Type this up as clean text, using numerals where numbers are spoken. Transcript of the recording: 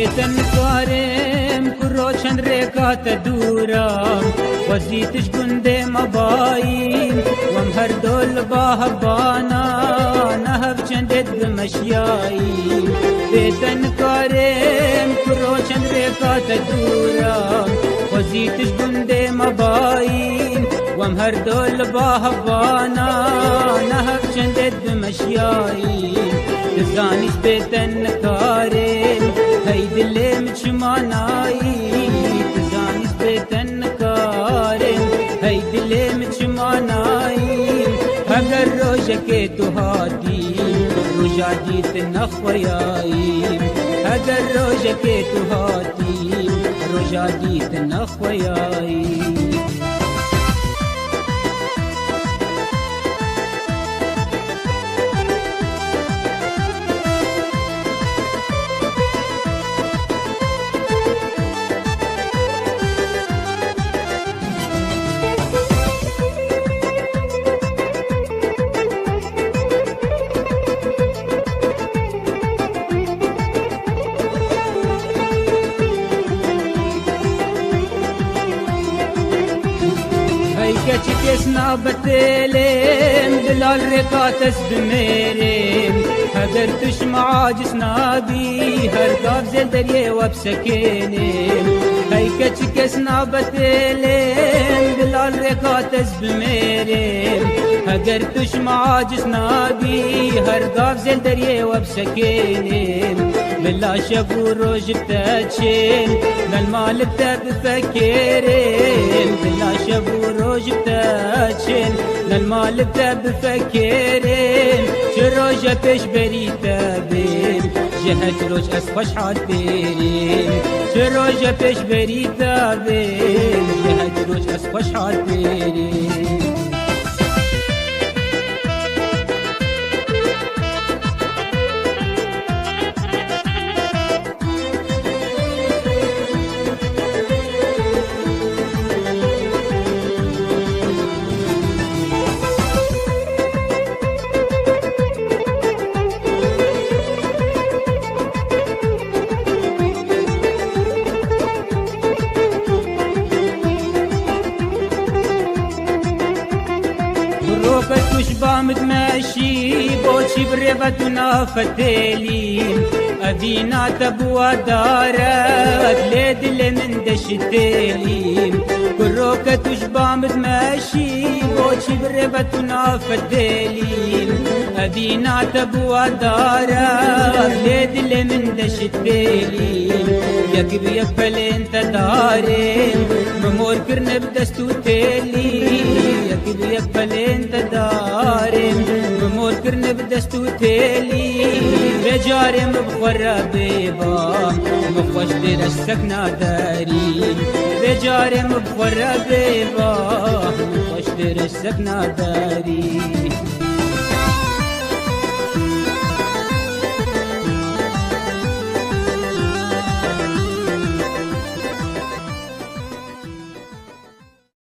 بيتن كارم كرو چند ركات دورا وزيتش قندي مباين وم هر دول باهبانا نهب چندت بمشياي بيتن كارم كرو چند ركات دورا وزيتش قندي مباين وم هر دول باهبانا نهب چندت بمشياي تزانيش بيتن كارم هاي دلي مچماناي تزانيش بيتن كارم هاي دلي مچماناي اگر روشك تو هادي روشا جيت نخوياي اگر روشك تو هادي روشا جيت نخوياي كچ کسنا بتلم دلال رقاتس بميرم هدر تشمع جسنا بي هر قاب زل دريه وبسكينم هاي كچ کسنا بتلم دلال رقاتس بميرم هدر تشمع جسنا بي هر قاب زل دريه وبسكينم بلا شبو روج بتاتشين بالمال بتفكرين بلا شبو روج بتاتشين للمال بتفكرين شروج بيش بريتا بين جهة روج اسفش حال بيرين شروج بيش بريتا بين جهة روج اسفش حال بيرين روكتوش بامد ماشي بوشي بريبتنا فتيلين أدينا تبوا دارت ليدل من دشتيلين روكتوش بامد ماشي بوشي بريبتنا فتيلين أدينا تبوا دارت ليدل من دشتيلين يكب يفلين تدارين ممور كرن بدستو تيلين يكب يفلين تدارين ممور كرن بدستو تيلين بجارم بخورا بيبا مخوش دير السكنة دارين بجارم بخورا بيبا مخوش دير السكنة دارين